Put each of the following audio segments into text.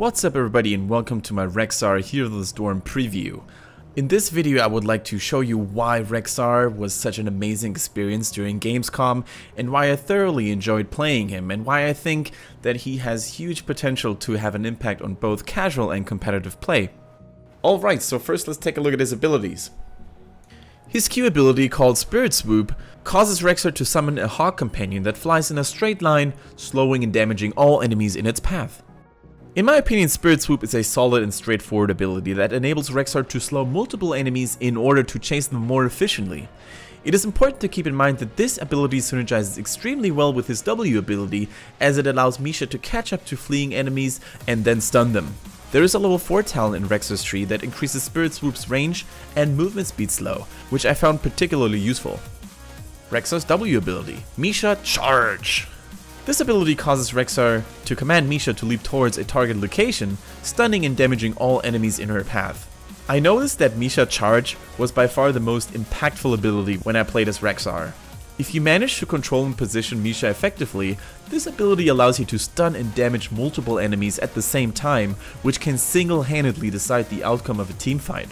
What's up everybody and welcome to my Rexxar Hero of the Storm preview. In this video I would like to show you why Rexxar was such an amazing experience during Gamescom and why I thoroughly enjoyed playing him and why I think that he has huge potential to have an impact on both casual and competitive play. Alright, so first let's take a look at his abilities. His Q ability, called Spirit Swoop, causes Rexxar to summon a hawk companion that flies in a straight line, slowing and damaging all enemies in its path. In my opinion, Spirit Swoop is a solid and straightforward ability that enables Rexxar to slow multiple enemies in order to chase them more efficiently. It is important to keep in mind that this ability synergizes extremely well with his W ability, as it allows Misha to catch up to fleeing enemies and then stun them. There is a level 4 talent in Rexxar's tree that increases Spirit Swoop's range and movement speed slow, which I found particularly useful. Rexxar's W ability, Misha Charge. This ability causes Rexxar to command Misha to leap towards a target location, stunning and damaging all enemies in her path. I noticed that Misha Charge was by far the most impactful ability when I played as Rexxar. If you manage to control and position Misha effectively, this ability allows you to stun and damage multiple enemies at the same time, which can single-handedly decide the outcome of a teamfight.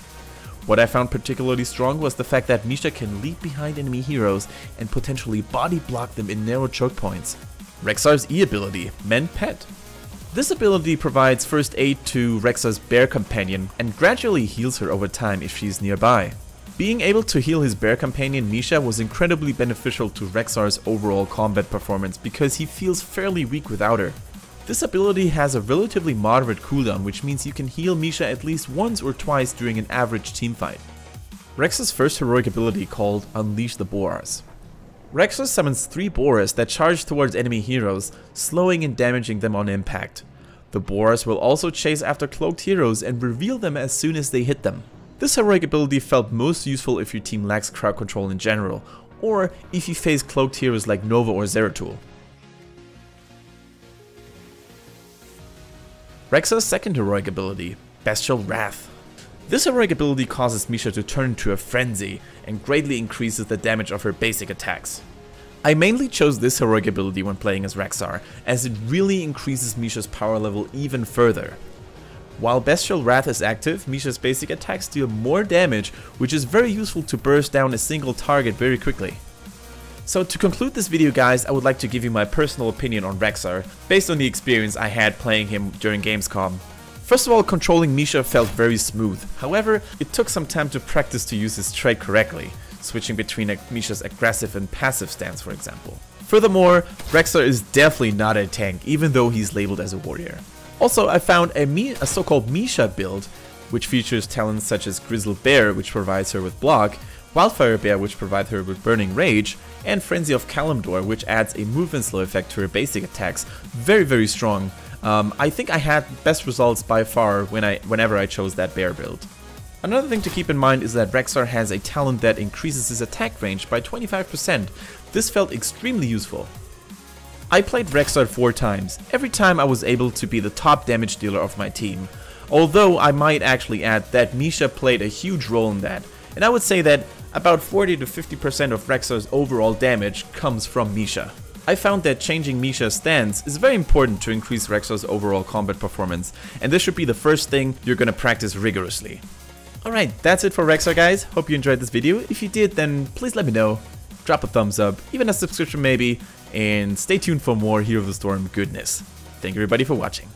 What I found particularly strong was the fact that Misha can leap behind enemy heroes and potentially body block them in narrow choke points. Rexxar's E ability, Mend Pet. This ability provides first aid to Rexxar's bear companion and gradually heals her over time if she's nearby. Being able to heal his bear companion Misha was incredibly beneficial to Rexxar's overall combat performance because he feels fairly weak without her. This ability has a relatively moderate cooldown, which means you can heal Misha at least once or twice during an average teamfight. Rexxar's first heroic ability, called Unleash the Boars. Rexxar summons 3 boars that charge towards enemy heroes, slowing and damaging them on impact. The boars will also chase after cloaked heroes and reveal them as soon as they hit them. This heroic ability felt most useful if your team lacks crowd control in general, or if you face cloaked heroes like Nova or Zeratul. Rexxar's second heroic ability, Bestial Wrath. This heroic ability causes Misha to turn into a frenzy and greatly increases the damage of her basic attacks. I mainly chose this heroic ability when playing as Rexxar, as it really increases Misha's power level even further. While Bestial Wrath is active, Misha's basic attacks deal more damage, which is very useful to burst down a single target very quickly. So to conclude this video guys, I would like to give you my personal opinion on Rexxar, based on the experience I had playing him during Gamescom. First of all, controlling Misha felt very smooth. However, it took some time to practice to use his trait correctly, switching between Misha's aggressive and passive stance, for example. Furthermore, Rexxar is definitely not a tank, even though he's labeled as a warrior. Also, I found a so-called Misha build, which features talents such as Grizzled Bear, which provides her with block, Wildfire Bear, which provides her with Burning Rage, and Frenzy of Kalimdor, which adds a movement slow effect to her basic attacks. Very strong. I think I had best results by far whenever I chose that bear build. Another thing to keep in mind is that Rexxar has a talent that increases his attack range by 25%. This felt extremely useful. I played Rexxar 4 times. Every time I was able to be the top damage dealer of my team. Although I might actually add that Misha played a huge role in that. And I would say that about 40 to 50% of Rexxar's overall damage comes from Misha. I found that changing Misha's stance is very important to increase Rexxar's overall combat performance, and this should be the first thing you're gonna practice rigorously. Alright, that's it for Rexxar guys. Hope you enjoyed this video. If you did, then please let me know. Drop a thumbs up, even a subscription maybe, and stay tuned for more Hero of the Storm goodness. Thank you everybody for watching.